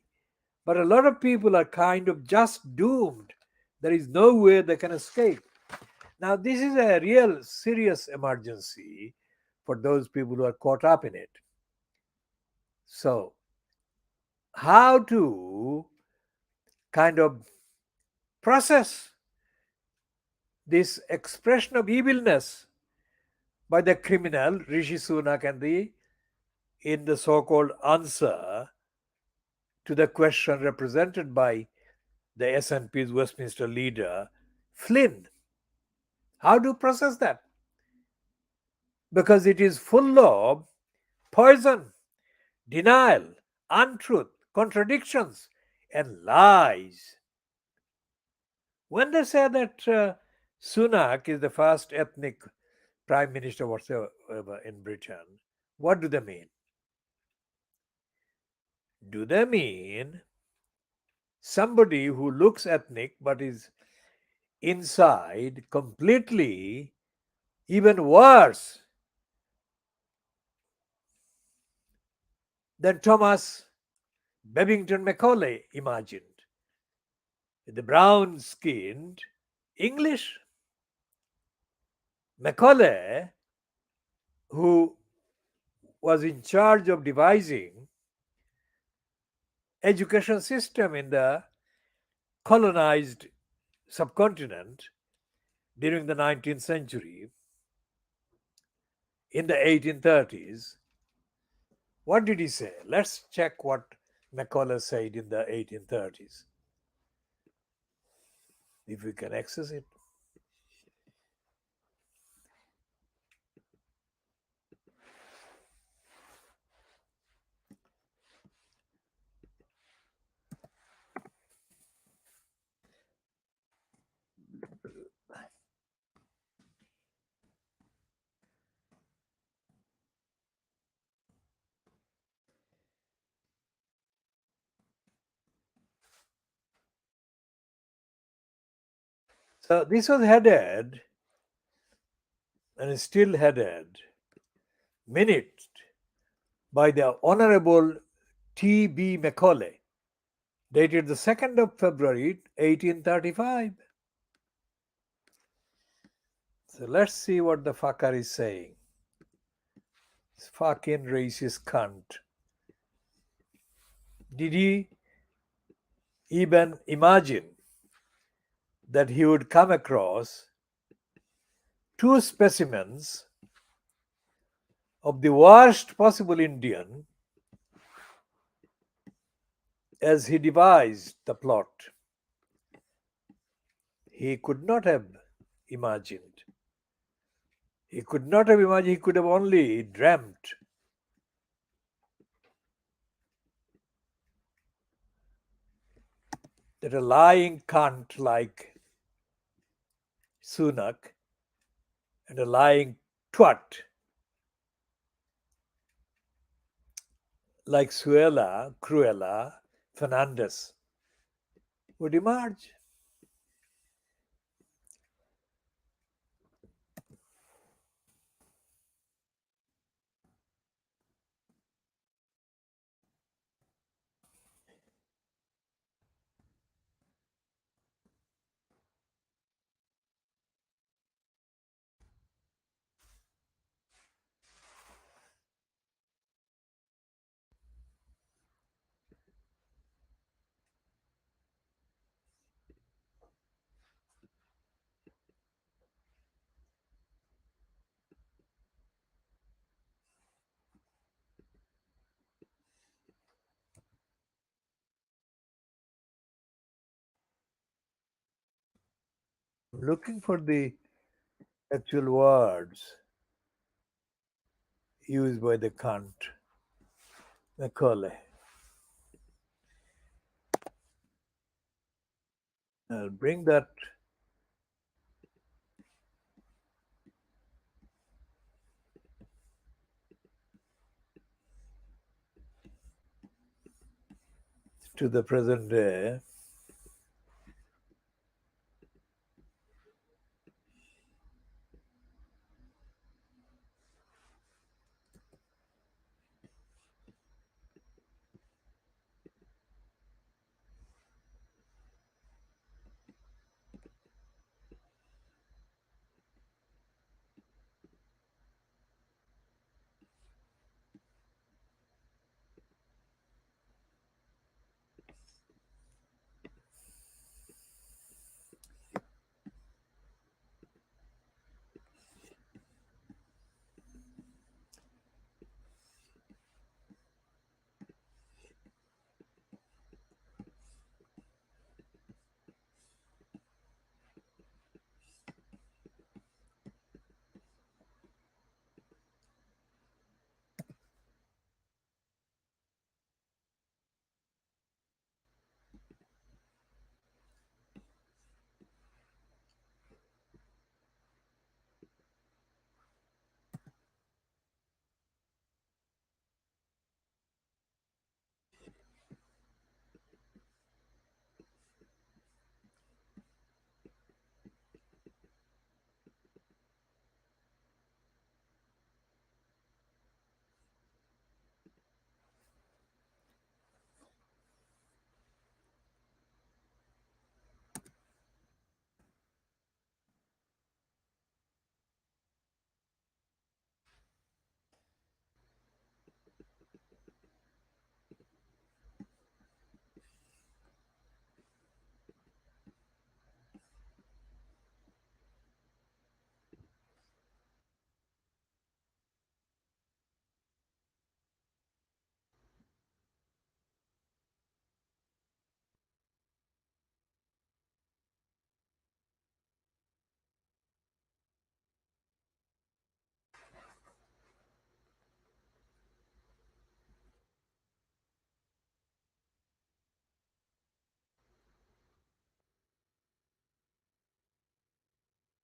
But a lot of people are kind of just doomed. There is no way they can escape. Now, this is a real serious emergency for those people who are caught up in it. So, how to kind of process this expression of evilness by the criminal Rishi Sunak and in the so-called answer to the question represented by the SNP's Westminster leader, Flynn. How do you process that? Because it is full of poison, denial, untruth, contradictions, and lies. When they say that Sunak is the first ethnic prime minister whatsoever in Britain, what do they mean? Do they mean somebody who looks ethnic but is inside completely even worse than Thomas Babington Macaulay imagined? The brown skinned English Macaulay, who was in charge of devising education system in the colonized subcontinent during the 19th century, in the 1830s. What did he say? Let's check what Macaulay said in the 1830s, if we can access it. So this was headed and is still headed, minute by the Honorable T.B. Macaulay, dated the 2nd of February 1835. So let's see what the fucker is saying. This fucking racist cunt. Did he even imagine that he would come across two specimens of the worst possible Indian as he devised the plot? He could not have imagined. He could not have imagined, he could have only dreamt that a lying cunt like Sunak and a lying twat like Cruella Fernandez would emerge. I'm looking for the actual words used by the cunt Macaulay. I'll bring that to the present day.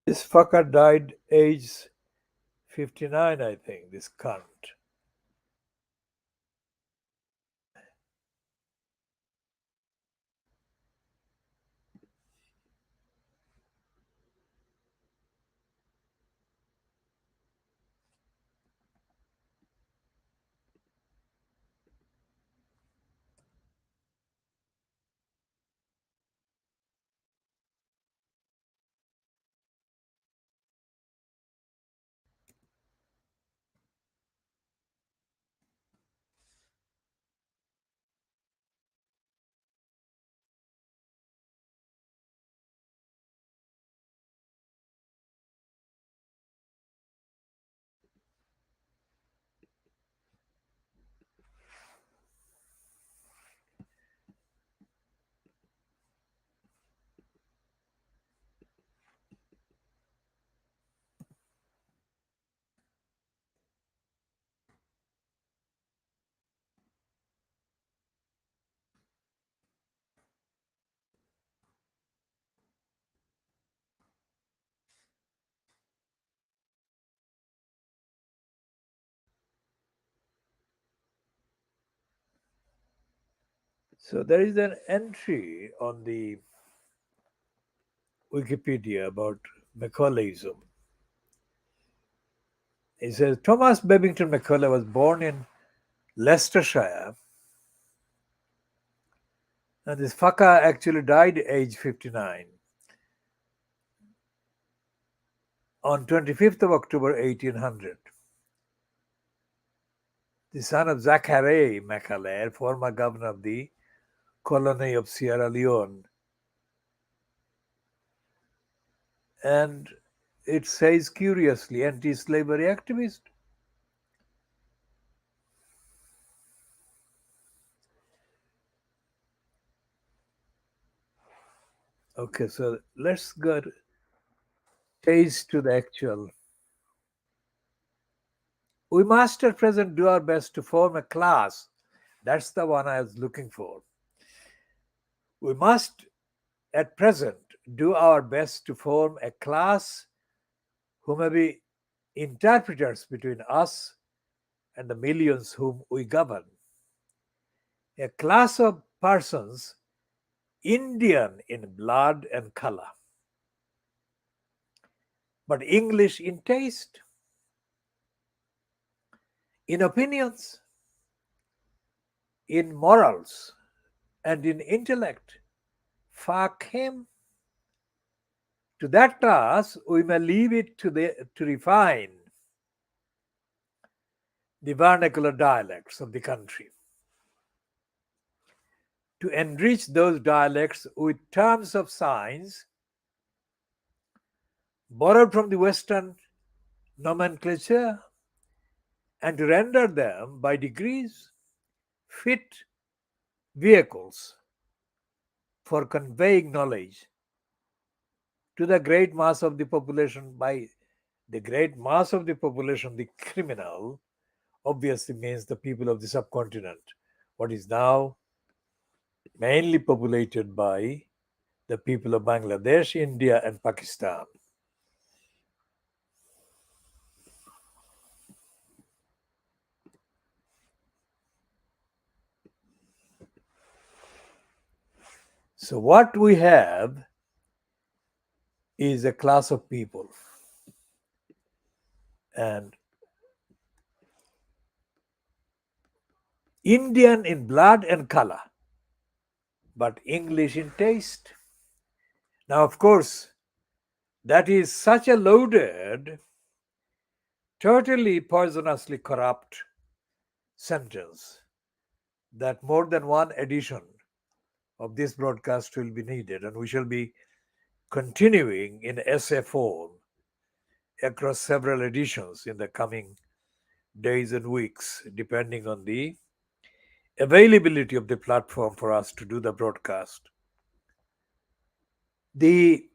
This fucker died age 59, I think, this cunt. So there is an entry on the Wikipedia about Macaulayism. It says Thomas Babington Macaulay was born in Leicestershire, and this fucker actually died age 59 on 25th of October 1800. The son of Zachary Macaulay, former governor of the colony of Sierra Leone. And it says curiously, anti-slavery activist. Okay, so let's go to the actual. We must at present do our best to form a class. That's the one I was looking for. We must at present do our best to form a class who may be interpreters between us and the millions whom we govern. A class of persons Indian in blood and color, but English in taste, in opinions, in morals, and in intellect. Fuck him. To that task, we may leave it to refine the vernacular dialects of the country, to enrich those dialects with terms of science borrowed from the Western nomenclature, and to render them by degrees fit vehicles for conveying knowledge to the great mass of the population. By the great mass of the population, the criminal obviously means the people of the subcontinent, what is now mainly populated by the people of Bangladesh, India, and Pakistan. So, what we have is a class of people, and Indian in blood and color, but English in taste. Now, of course, that is such a loaded, totally poisonously corrupt sentence that more than one edition of this broadcast will be needed, and we shall be continuing in essay form across several editions in the coming days and weeks, depending on the availability of the platform for us to do the broadcast. The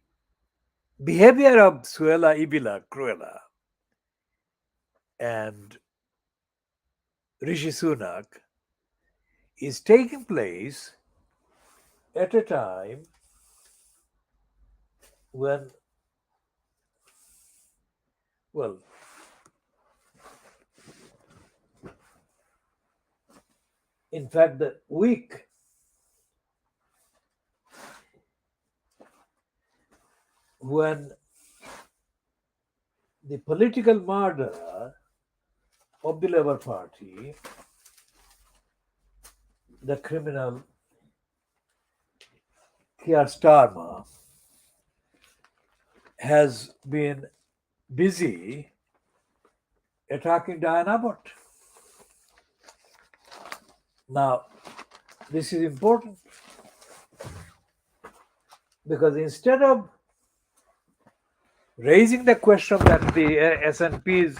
behavior of Suella Ibila Cruella and Rishi Sunak is taking place at a time when Well, in fact, the week when the political murderer of the Labour Party, the criminal Keir Starmer, has been busy attacking Diane Abbott. Now, this is important because instead of raising the question that the SNP's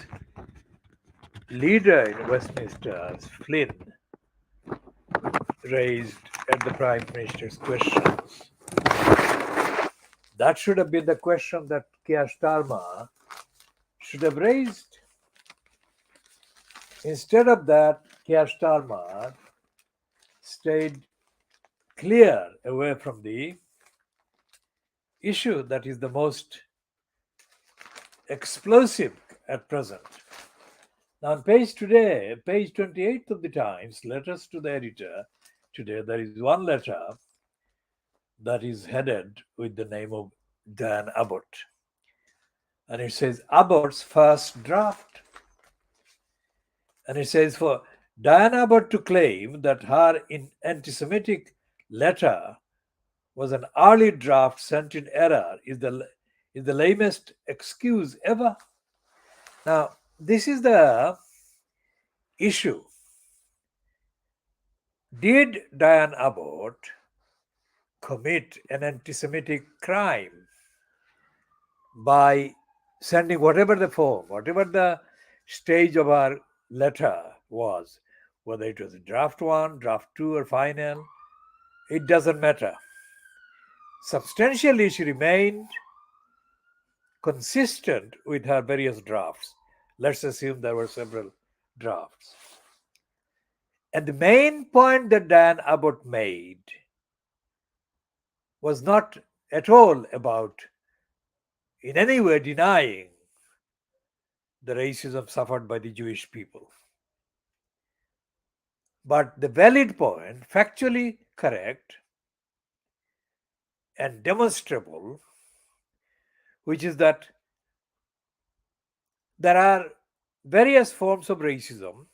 leader in Westminster, Flynn, raised at the Prime Minister's questions, that should have been the question that Keir Starmer should have raised. Instead of that, Keir Starmer stayed clear away from the issue that is the most explosive at present. Now, on page 28 of the Times, letters to the editor, today there is one letter that is headed with the name of Diane Abbott. And it says Abbott's first draft. And it says for Diane Abbott to claim that her anti-Semitic letter was an early draft sent in error is the lamest excuse ever. Now, this is the issue. Did Diane Abbott commit an anti-Semitic crime by sending whatever the form, whatever the stage of our letter was, whether it was a draft 1, draft 2, or final, it doesn't matter. Substantially, she remained consistent with her various drafts. Let's assume there were several drafts. And the main point that Diane Abbott made was not at all about in any way denying the racism suffered by the Jewish people. But the valid point, factually correct and demonstrable, which is that there are various forms of racism,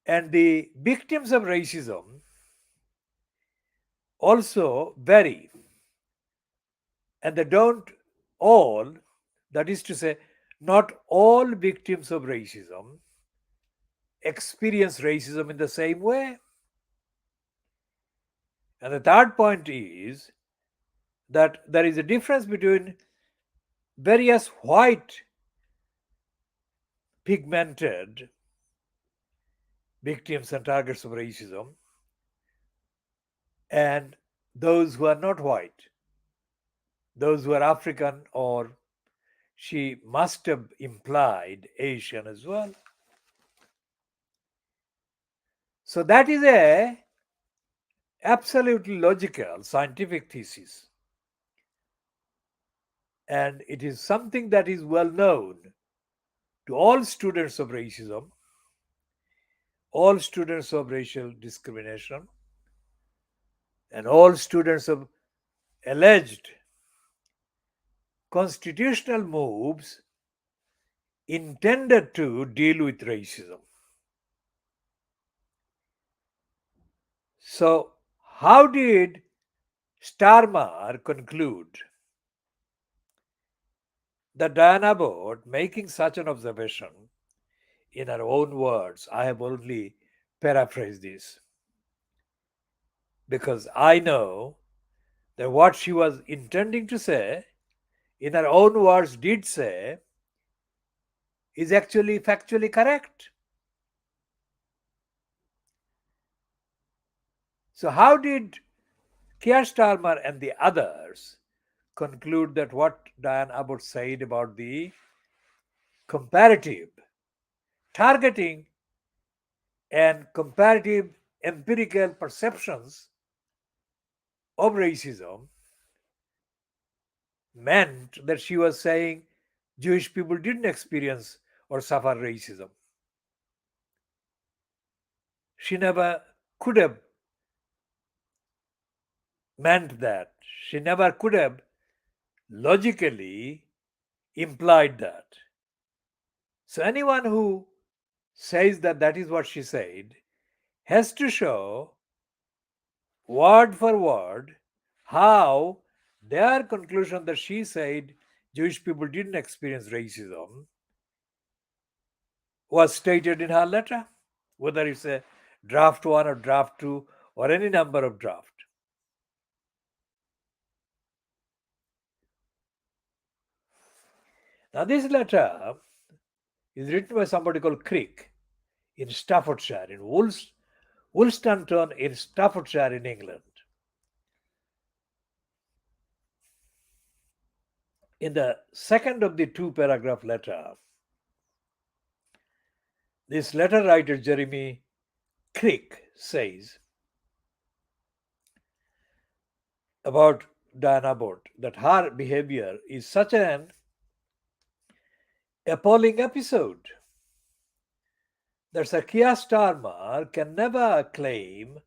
and the victims of racism also vary. And they don't all, that is to say, not all victims of racism experience racism in the same way. And the third point is that there is a difference between various white pigmented victims and targets of racism and those who are not white, those who are African, or she must have implied Asian as well. So that is a absolutely logical scientific thesis. And it is something that is well known to all students of racism, all students of racial discrimination, and all students of alleged constitutional moves intended to deal with racism. So, how did Starmer conclude that Diane Abbott, making such an observation in her own words, I have only paraphrased this because I know that what she was intending to say, in her own words, did say, is actually factually correct. So, how did Keir Starmer and the others conclude that what Diane Abbott said about the comparative targeting and comparative empirical perceptions of racism meant that she was saying Jewish people didn't experience or suffer racism. She never could have meant that. She never could have logically implied that. So anyone who says that that is what she said has to show word for word how their conclusion that she said Jewish people didn't experience racism was stated in her letter, whether it's a draft one or draft two or any number of draft. Now, this letter is written by somebody called Crick in Staffordshire, in Woolstonton in Staffordshire in England. In the second of the two paragraph letter, this letter writer Jeremy Crick says about Diana Abbott that her behavior is such an appalling episode that Sir Keir Starmer can never claim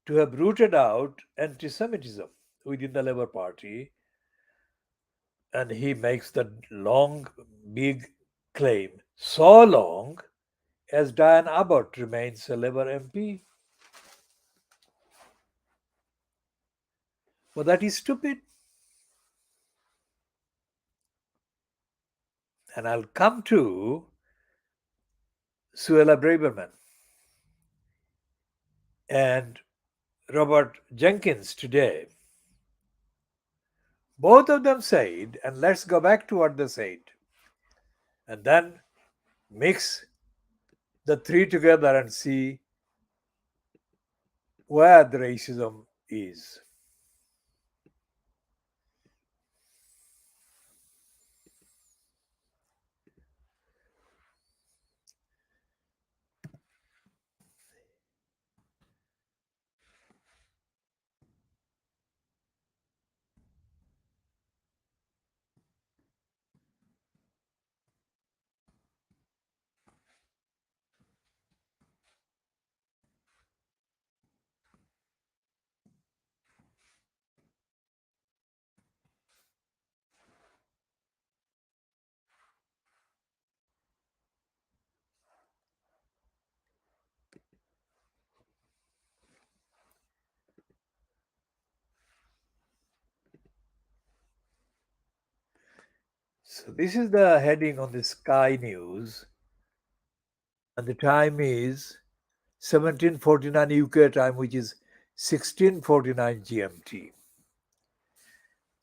to have rooted out anti Semitism within the Labour Party. And he makes the long, big claim so long as Diane Abbott remains a Labour MP. Well, that is stupid. And I'll come to Suella Braverman and Robert Jenkins today. Both of them said, and let's go back to what they said, and then mix the three together and see where the racism is. So, this is the heading on the Sky News, and the time is 1749 UK time, which is 1649 GMT.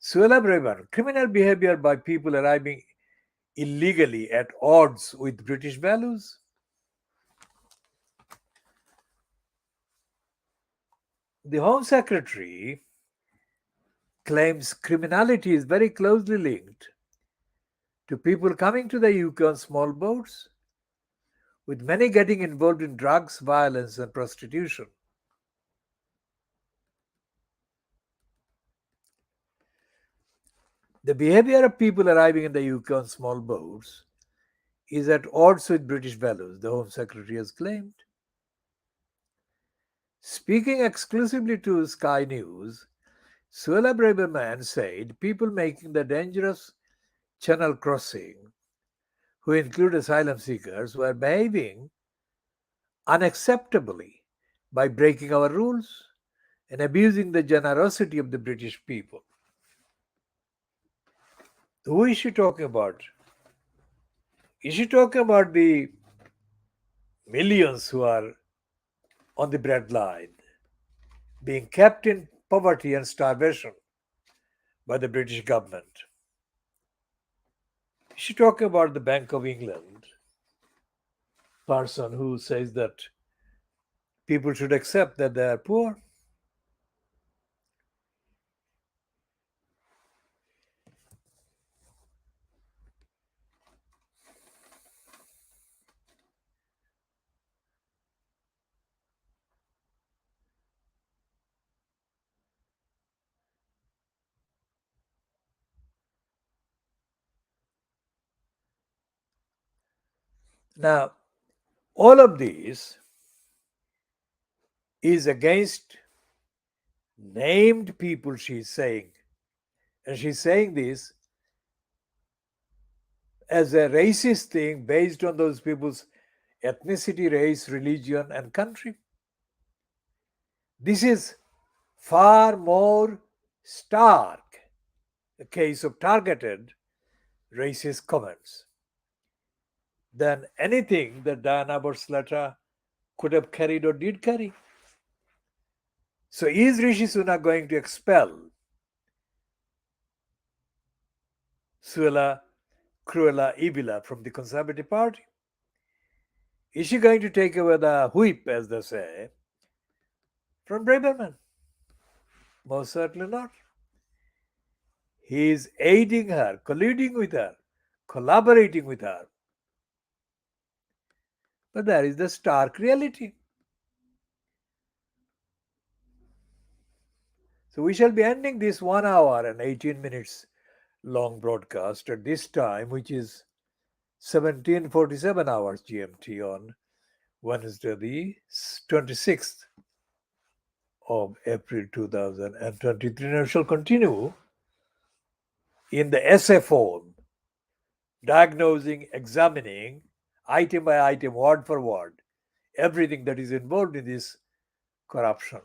Suella Braverman, criminal behavior by people arriving illegally at odds with British values. The Home Secretary claims criminality is very closely linked to people coming to the UK on small boats, with many getting involved in drugs, violence, and prostitution. The behavior of people arriving in the UK on small boats is at odds with British values, the Home Secretary has claimed. Speaking exclusively to Sky News, Suella Braverman said people making the dangerous channel crossing, who include asylum seekers, were behaving unacceptably by breaking our rules and abusing the generosity of the British people. Who is she talking about? Is she talking about the millions who are on the breadline, being kept in poverty and starvation by the British government? Is she talking about the Bank of England person who says that people should accept that they are poor? Now, all of this is against named people, she's saying. And she's saying this as a racist thing based on those people's ethnicity, race, religion, and country. This is far more stark a case of targeted racist comments than anything that Diana Borsleta could have carried or did carry. So is Rishi Sunak going to expel Suella Cruella Ibila from the Conservative Party? Is she going to take away the whip, as they say, from Braverman? Most certainly not. He is aiding her, colluding with her, collaborating with her. But that is the stark reality. So we shall be ending this 1 hour and 18 minutes long broadcast at this time, which is 17:47 hours GMT on Wednesday, the 26th of April 2023. And I shall continue in the essay form, diagnosing, examining, item by item, word for word, everything that is involved in this corruption.